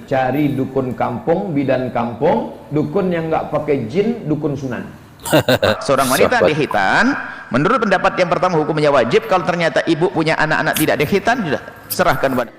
cari dukun kampung, bidan kampung, dukun yang nggak pakai jin, dukun sunan. Seorang wanita dihitan, menurut pendapat yang pertama hukumnya wajib. Kalau ternyata ibu punya anak-anak tidak dihitan, sudah serahkan pada.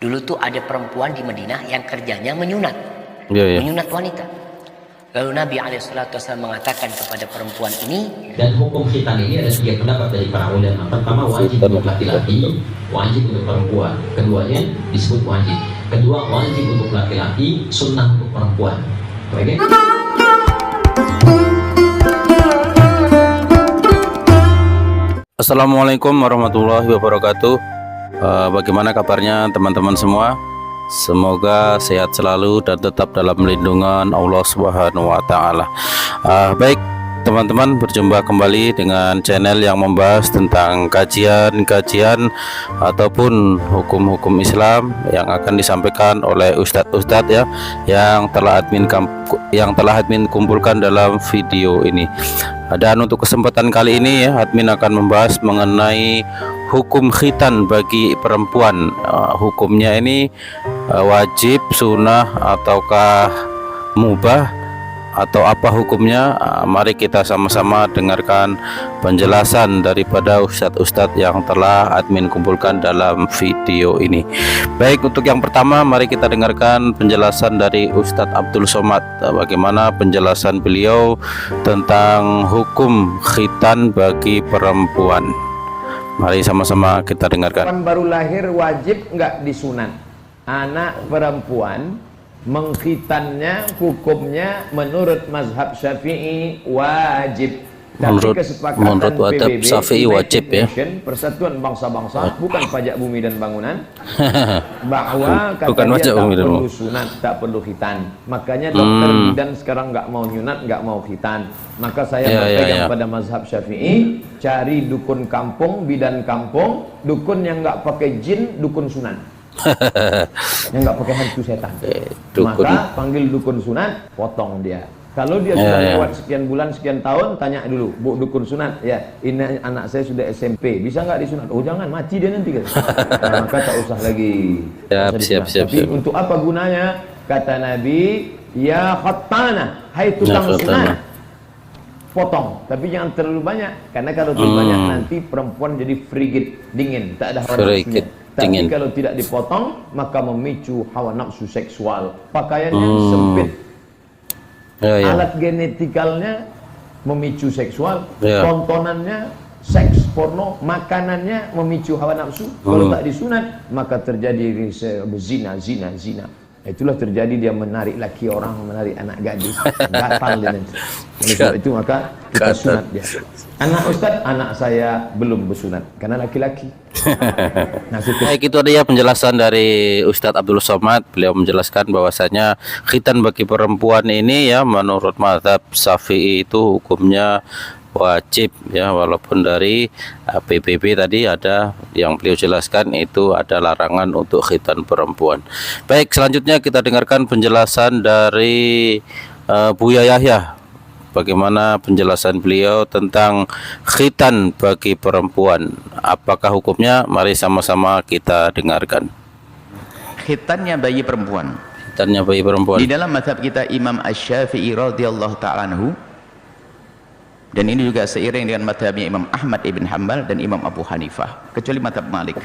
Dulu tuh ada perempuan di Madinah yang kerjanya menyunat, menyunat wanita. Lalu Nabi SAW mengatakan kepada perempuan ini, dan hukum khitan ini ada 3 pendapat dari para ulama. Pertama, wajib untuk laki-laki, wajib untuk perempuan. Keduanya disebut wajib. Kedua, wajib untuk laki-laki, sunnah untuk perempuan. Oke? Assalamualaikum warahmatullahi wabarakatuh. Bagaimana kabarnya teman-teman semua? Semoga sehat selalu dan tetap dalam lindungan Allah Subhanahu wa Ta'ala. Baik teman-teman, berjumpa kembali dengan channel yang membahas tentang kajian-kajian ataupun hukum-hukum Islam yang akan disampaikan oleh ustadz-ustadz ya, yang telah admin kumpulkan dalam video ini. Dan untuk kesempatan kali ini ya, admin akan membahas mengenai hukum khitan bagi perempuan. Hukumnya ini wajib, sunnah, ataukah mubah, atau apa hukumnya? Mari kita sama-sama dengarkan penjelasan daripada ustadz-ustadz yang telah admin kumpulkan dalam video ini. Baik, untuk yang pertama mari kita dengarkan penjelasan dari Ustadz Abdul Somad. Bagaimana penjelasan beliau tentang hukum khitan bagi perempuan. Mari sama-sama kita dengarkan. Baru lahir wajib nggak disunat. Anak perempuan mengkhitannya hukumnya menurut mazhab Syafi'i wajib. Menurut PBB, Syafi'i wajib ya. Persatuan Bangsa-Bangsa, bukan pajak bumi dan bangunan, bahwa bukan kata dia tak perlu bumi. sunat, tak perlu khitan. Makanya dokter bidan sekarang nggak mau nyunat, nggak mau khitan. Maka saya berpegang pada mazhab Syafi'i, cari dukun kampung, bidan kampung, dukun yang nggak pakai jin, dukun sunan. Yang nggak pakai hantu setan. Maka panggil dukun sunat, potong dia. Kalau dia sudah lewat sekian bulan, sekian tahun, tanya dulu, Bu dukun sunat, ya ini anak saya sudah SMP, bisa nggak disunat? Oh jangan, mati dia nanti kan. Nah, maka tak usah lagi. Siap. Untuk apa gunanya? Kata Nabi, ya khattana, hai tukang sunat, potong, tapi jangan terlalu banyak, karena kalau terlalu banyak nanti perempuan jadi frigid, dingin, tak ada hawa nafsunya. Tapi kalau tidak dipotong, maka memicu hawa nafsu seksual. Pakaiannya sempit, alat genetikalnya memicu seksual, tontonannya seks porno, makanannya memicu hawa nafsu. Kalau tak disunat, maka terjadi zina. Itulah terjadi, dia menarik laki orang, menarik anak gadis, gatal dia nanti. Oleh sebab itu maka kita sunat dia. Anak ustaz, anak saya belum bersunat karena laki-laki. Baik, itu dia penjelasan dari Ustadz Abdul Somad. Beliau menjelaskan bahwasanya khitan bagi perempuan ini ya, menurut mazhab Syafi'i itu hukumnya wajib ya, walaupun dari PBB tadi ada yang beliau jelaskan itu ada larangan untuk khitan perempuan. Baik, selanjutnya kita dengarkan penjelasan dari Buya Yahya. Bagaimana penjelasan beliau tentang khitan bagi perempuan, apakah hukumnya? Mari sama-sama kita dengarkan. Khitannya bagi perempuan. Khitannya bagi perempuan. Di dalam mazhab kita Imam Asy-Syafi'i radhiyallahu ta'ala anhu, dan ini juga seiring dengan mazhabnya Imam Ahmad ibn Hanbal dan Imam Abu Hanifah, kecuali mazhab Malik.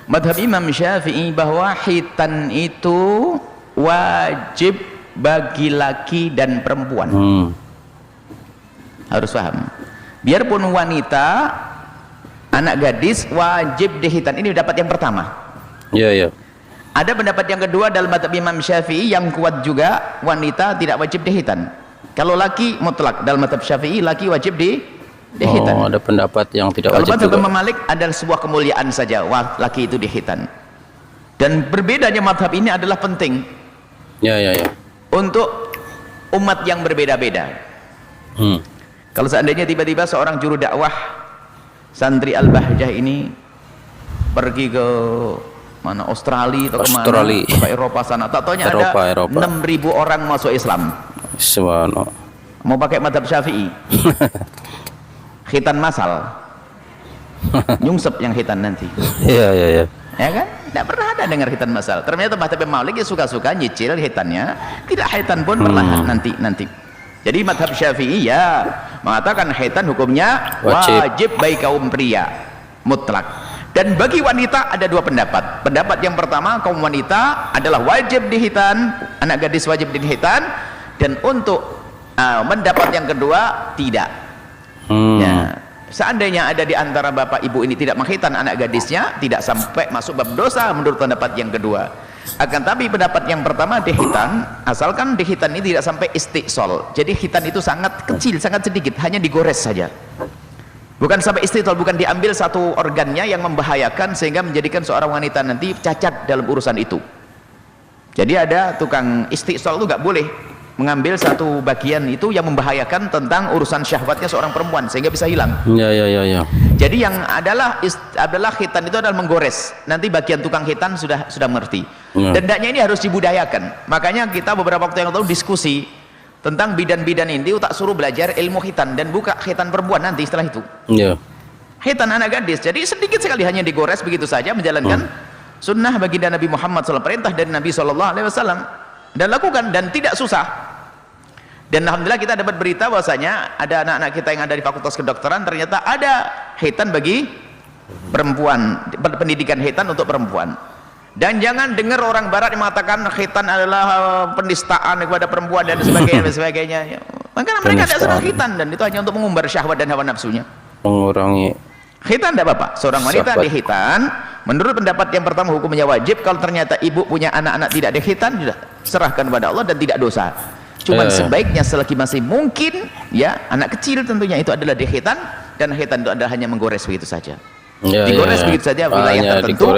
Mazhab Imam Syafi'i bahwa khitan itu wajib bagi laki dan perempuan. Harus paham. Biarpun wanita, anak gadis wajib dihitan. Ini dapat yang pertama. Iya. Ada pendapat yang kedua dalam mazhab Imam Syafi'i yang kuat juga, wanita tidak wajib dihitan. Kalau laki mutlak, dalam mazhab Syafi'i laki wajib dihitan. Ada pendapat yang tidak wajib. Kalau mazhab Imam Malik adalah sebuah kemuliaan saja, laki itu dihitan. Dan berbedanya mazhab ini adalah penting. Ya. Untuk umat yang berbeda-beda. Kalau seandainya tiba-tiba seorang juru dakwah santri Al-Bahjah ini pergi ke mana, Australia atau kemana, ke Eropa sana, tak taunya ada 6.000 orang masuk Islam. Mau pakai mazhab Syafi'i. Khitan masal. Nyungsep yang khitan nanti. Iya. Ya kan? Tidak pernah ada dengar khitan masal. Ternyata Mbah Tabib Malik ya suka-suka nyicil khitannya, tidak khitan pun perlahan nanti. Jadi madhab Syafi'i ya mengatakan khitan hukumnya wajib bagi kaum pria mutlak. Dan bagi wanita ada dua pendapat. Pendapat yang pertama, kaum wanita adalah wajib dihitan, anak gadis wajib dihitan, dan untuk pendapat yang kedua tidak. Ya, seandainya ada di antara bapak ibu ini tidak menghitan anak gadisnya, tidak sampai masuk bab dosa menurut pendapat yang kedua. Akan tapi pendapat yang pertama dihitan, asalkan dihitan ini tidak sampai istiqsal. Jadi hitan itu sangat kecil, sangat sedikit, hanya digores saja. Bukan sampai istiqsal, bukan diambil satu organnya yang membahayakan sehingga menjadikan seorang wanita nanti cacat dalam urusan itu. Jadi ada tukang istiqsal itu nggak boleh mengambil satu bagian itu yang membahayakan tentang urusan syahwatnya seorang perempuan sehingga bisa hilang. Ya. Jadi yang adalah khitan itu adalah menggores. Nanti bagian tukang khitan sudah mengerti. Dan hendaknya ini harus dibudayakan. Makanya kita beberapa waktu yang lalu diskusi tentang bidan-bidan ini tak suruh belajar ilmu khitan dan buka khitan perempuan nanti setelah itu. Khitan anak gadis. Jadi sedikit sekali hanya digores begitu saja menjalankan sunnah baginda Nabi Muhammad SAW, perintah dari Nabi SAW, dan lakukan dan tidak susah. Dan alhamdulillah kita dapat berita bahwasanya ada anak-anak kita yang ada di Fakultas Kedokteran ternyata ada khitan bagi perempuan, pendidikan khitan untuk perempuan. Dan jangan dengar orang barat yang mengatakan khitan adalah penistaan kepada perempuan dan sebagainya. Maka mereka tidak suka khitan dan itu hanya untuk mengumbar syahwat dan hawa nafsunya. Mengurangi. Khitan tidak apa-apa. Seorang wanita dikhitan, menurut pendapat yang pertama hukumnya wajib. Kalau ternyata ibu punya anak-anak tidak dikhitan, sudah serahkan kepada Allah dan tidak dosa. Cuman sebaiknya selagi masih mungkin, ya anak kecil tentunya itu adalah dikhitan, dan khitan itu adalah hanya menggores begitu saja. Digores begitu saja wilayah tertentu,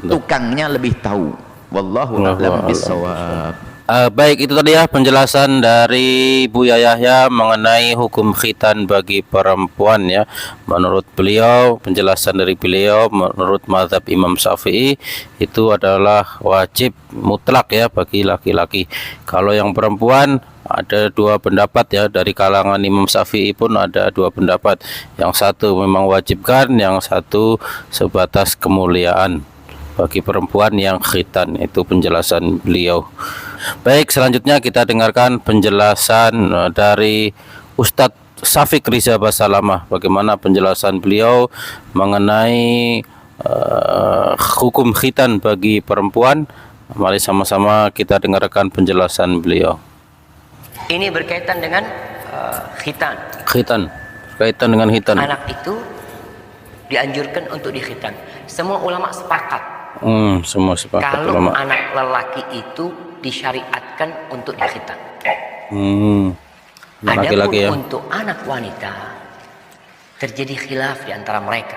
tukangnya lebih tahu. Wallahu a'lam bishawab. Baik, itu tadi ya penjelasan dari Buya Yahya mengenai hukum khitan bagi perempuan ya. Menurut beliau, penjelasan dari beliau menurut mazhab Imam Syafi'i itu adalah wajib mutlak ya bagi laki-laki. Kalau yang perempuan ada dua pendapat ya, dari kalangan Imam Syafi'i pun ada dua pendapat. Yang satu memang wajibkan, yang satu sebatas kemuliaan bagi perempuan yang khitan. Itu penjelasan beliau. Baik, selanjutnya kita dengarkan penjelasan dari Ustadz Syafiq Riza Basalamah. Bagaimana penjelasan beliau mengenai hukum khitan bagi perempuan. Mari sama-sama kita dengarkan penjelasan beliau. Ini berkaitan dengan khitan. Berkaitan dengan khitan. Anak itu dianjurkan untuk dikhitan. Semua ulama sepakat. Semua sepakat. Kalau ulama. Anak lelaki itu disyariatkan untuk dikhitan. Adapun ya. Untuk anak wanita terjadi khilaf di antara mereka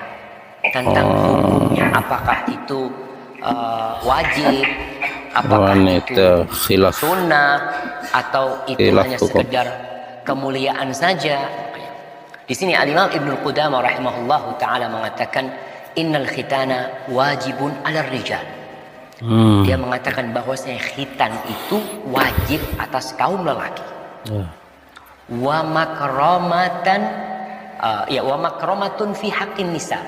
tentang hukumnya. Apakah itu wajib? Apakah wanita, itu khilaf. sunnah atau itu khilaf hanya hukum. sekedar kemuliaan saja? Di sini Al-Imam Ibnu Qudamah rahimahullahu taala mengatakan innal khitana wajibun 'alar rijal. Dia mengatakan bahwasanya khitan itu wajib atas kaum lelaki. Wa makramatan wa makramatun fi haqqin nisa.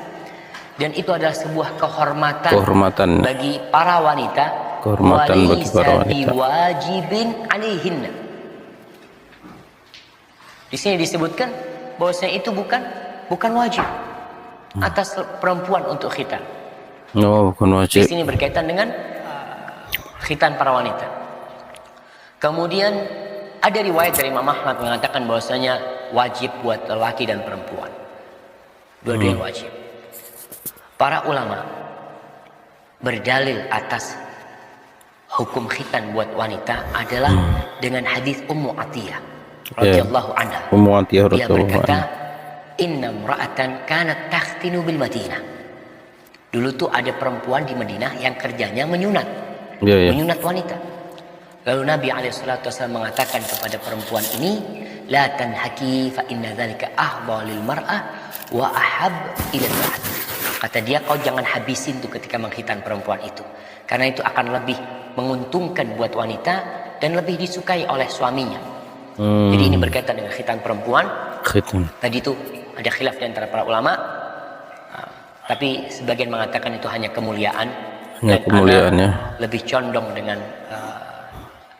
Dan itu adalah sebuah kehormatan bagi para wanita. Kehormatan bagi para wanita. Wajibin alaihinna. Di sini disebutkan bahwasanya itu bukan wajib atas perempuan untuk khitan. Bukan wajib. Di sini berkaitan dengan khitan para wanita. Kemudian ada riwayat dari Imam Ahmad mengatakan bahwasanya wajib buat lelaki dan perempuan. Dua-duanya wajib. Para ulama berdalil atas hukum khitan buat wanita adalah dengan hadis Ummu Atiyah radhiyallahu anha. Ummu Atiyah Dia radhiyallahu berkata, anha. "Inna imra'atan kanat takhtinu bil Madinah." Dulu tuh ada perempuan di Madinah yang kerjanya menyunat. Menyunat wanita. Lalu Nabi SAW mengatakan kepada perempuan ini, "La tanhaki fa inna dzalika ahdha lil mar'ah wa ahab ila al-mar'ah." Kata dia, kau jangan habisin tuh ketika mengkhitan perempuan itu. Karena itu akan lebih menguntungkan buat wanita dan lebih disukai oleh suaminya. Jadi ini berkaitan dengan khitan perempuan. Tadi itu ada khilaf di antara para ulama. Tapi sebagian mengatakan itu hanya kemuliaan. Hanya kemuliaan ya. Lebih condong dengan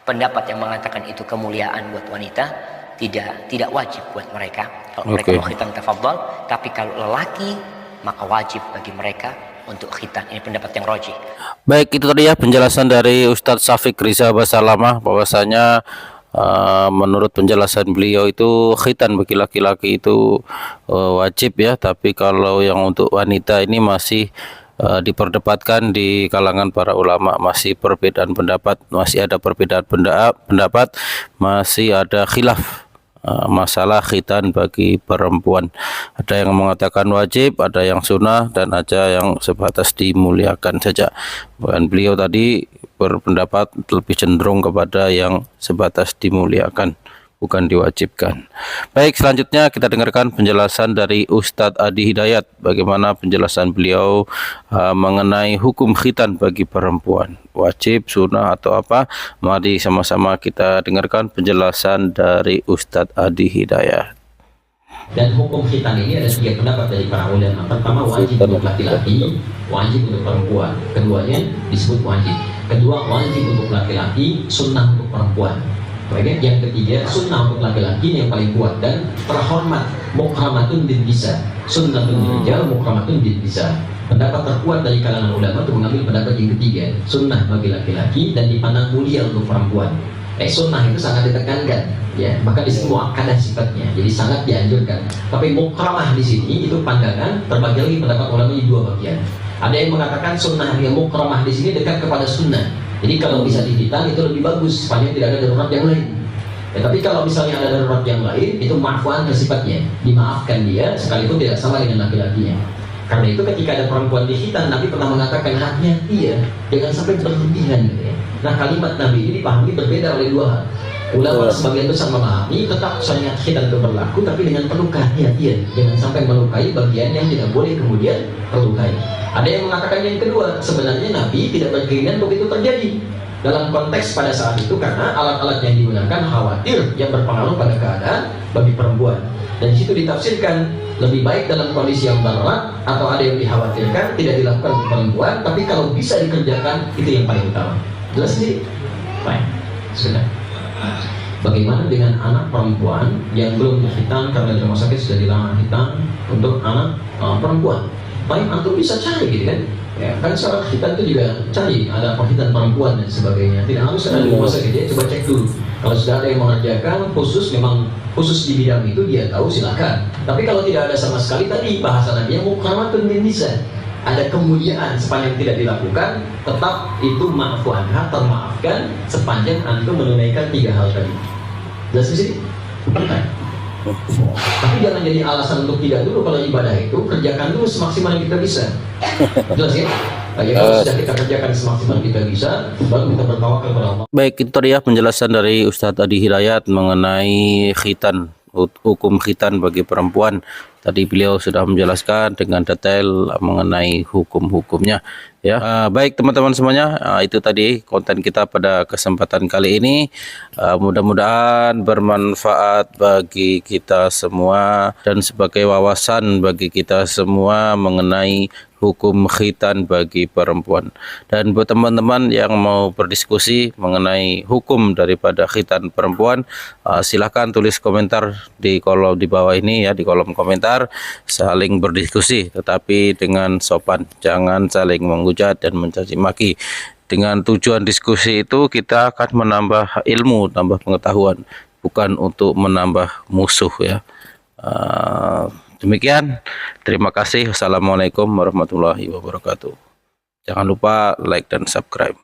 pendapat yang mengatakan itu kemuliaan buat wanita, tidak wajib buat mereka. Kalau mereka mau khitan tafadhal, tapi kalau lelaki maka wajib bagi mereka untuk khitan. Ini pendapat yang rajih. Baik, itu tadi ya penjelasan dari Ustadz Syafiq Riza Basalamah, bahwasanya menurut penjelasan beliau itu khitan bagi laki-laki itu wajib ya, tapi kalau yang untuk wanita ini masih diperdebatkan di kalangan para ulama, masih perbedaan pendapat, masih ada perbedaan pendapat, masih ada khilaf masalah khitan bagi perempuan. Ada yang mengatakan wajib, ada yang sunnah, dan ada yang sebatas dimuliakan saja. Dan beliau tadi berpendapat lebih cenderung kepada yang sebatas dimuliakan, bukan diwajibkan. Baik, selanjutnya kita dengarkan penjelasan dari Ustadz Adi Hidayat, bagaimana penjelasan beliau mengenai hukum khitan bagi perempuan, wajib, sunnah atau apa. Mari sama-sama kita dengarkan penjelasan dari Ustadz Adi Hidayat. Dan hukum khitan ini ada 3 pendapat dari para ulama. Pertama, wajib untuk laki-laki, wajib untuk perempuan. Keduanya disebut wajib. Kedua, wajib untuk laki-laki, sunnah untuk perempuan. Baik, yang ketiga, sunnah untuk laki-laki yang paling kuat dan terhormat, mukramatun bin bisa, sunnatun bin rijal, mukramatun bin bisa. Pendapat terkuat dari kalangan ulama itu mengambil pendapat yang ketiga, sunnah bagi laki-laki dan dipandang mulia untuk perempuan. Sunnah itu sangat ditekankan, ya, maka di sini muakkadah sifatnya, jadi sangat dianjurkan. Tapi mukramah di sini itu pandangan terbagi lagi pendapat ulama di 2 bagian. Ada yang mengatakan sunnah yang mukramah di sini dekat kepada sunnah. Jadi kalau bisa dihitan itu lebih bagus, sepanjang tidak ada darurat yang lain. Ya, tapi kalau misalnya ada darurat yang lain, itu ma'fuan sifatnya, dimaafkan dia sekalipun tidak sama dengan laki-lakinya. Karena itu ketika ada perempuan dihitan, Nabi pernah mengatakan hati-hati ya, jangan sampai berlebihan gitu ya. Nah, kalimat Nabi ini dipahami berbeda oleh 2 hal. Ulama sebagian besar memahami tetap syariat khitan itu berlaku, tapi dengan penuh kehati-hatian, jangan sampai melukai bagian yang tidak boleh kemudian terlukai. Ada yang mengatakan yang kedua, sebenarnya Nabi tidak berkeinginan untuk itu terjadi dalam konteks pada saat itu, karena alat-alat yang digunakan khawatir yang berpengaruh pada keadaan bagi perempuan. Dan di situ ditafsirkan lebih baik dalam kondisi yang darurat atau ada yang dikhawatirkan tidak dilakukan untuk perempuan, tapi kalau bisa dikerjakan itu yang paling utama. Jelas sih? Baik, sudah. Bagaimana dengan anak perempuan yang belum dihitan karena di rumah sakit sudah dilarang hitan untuk anak perempuan? Baik, antum bisa cari gitu kan? Ya, kan seorang khitan itu juga cari ada penghitan perempuan dan sebagainya. Tidak harus ada di rumah sakit, dia coba cek dulu. Kalau sudah ada yang mengerjakan khusus, memang khusus di bidang itu dia tahu, silakan. Tapi kalau tidak ada sama sekali, tadi bahasa Nabi yang mukramatun bin nisa, ada kemuliaan sepanjang tidak dilakukan, tetap itu ma'fu anha, termaafkan sepanjang antum menunaikan 3 hal tadi. Jelas di sini? Tapi jangan jadi alasan untuk tidak dulu. Kalau ibadah itu kerjakan dulu semaksimal yang kita bisa. Jelas ya? Kalau sudah kita kerjakan semaksimal kita bisa, baru kita bertawakal kepada Allah. Baik, itu tadi ya penjelasan dari Ustadz Adi Hidayat mengenai khitan, hukum khitan bagi perempuan. Tadi beliau sudah menjelaskan dengan detail mengenai hukum-hukumnya. Ya, baik teman-teman semuanya, itu tadi konten kita pada kesempatan kali ini. Mudah-mudahan bermanfaat bagi kita semua dan sebagai wawasan bagi kita semua mengenai hukum khitan bagi perempuan. Dan buat teman-teman yang mau berdiskusi mengenai hukum daripada khitan perempuan, silahkan tulis komentar di kolom di bawah ini ya, di kolom komentar, saling berdiskusi tetapi dengan sopan, jangan saling menghujat dan mencaci maki. Dengan tujuan diskusi itu kita akan menambah ilmu, tambah pengetahuan, bukan untuk menambah musuh ya. Demikian, terima kasih. Wassalamualaikum warahmatullahi wabarakatuh. Jangan lupa like dan subscribe.